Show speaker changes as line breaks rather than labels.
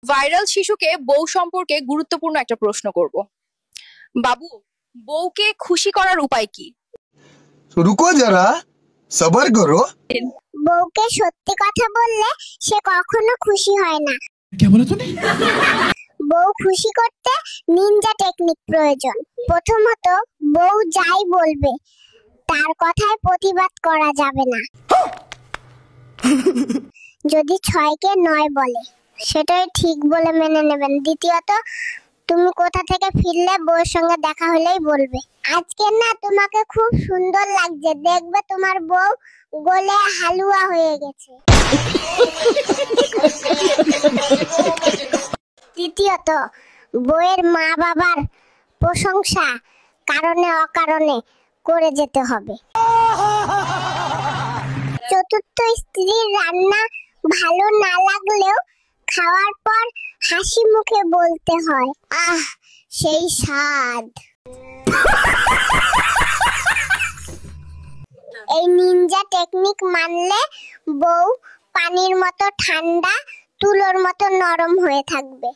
Viral শিশুকে বউ সম্পর্কে গুরুত্বপূর্ণ একটা প্রশ্ন করব। বাবু, বউকে খুশি করার উপায় কি?
রুকো যারা, সবর করো।
বউকে সত্যি কথা বললে সে কখনো খুশি হয় না।
क्या बोला तूने?
বউ খুশি করতে নিনজা টেকনিক প্রয়োজন। প্রথমত, বউ যাই বলবে তার কথায় প্রতিবাদ করা যাবে না। যদি 6কে 9 বলে সেটাই ঠিক বলে মেনে নেবেন। দ্বিতীয়ত, তুমি কোথা থেকে ফিরলে বউয়ের সঙ্গে দেখা হলেই বলবে, আজকে না তোমাকে খুব সুন্দর লাগছে, দেখবে তোমার বউ গলে হালুয়া হয়ে গেছে। তৃতীয়ত, বউয়ের মা বাবার প্রশংসা কারণে অকারণে করে যেতে হবে। চতুর্থ, স্ত্রীর রান্না ভালো না লাগলেও খাওয়ার পর হাসি মুখে বলতে হয়, আহ সেই স্বাদ। এই নিনজা টেকনিক মানলে বউ পানির মতো ঠান্ডা, তুলোর মতো নরম হয়ে থাকবে।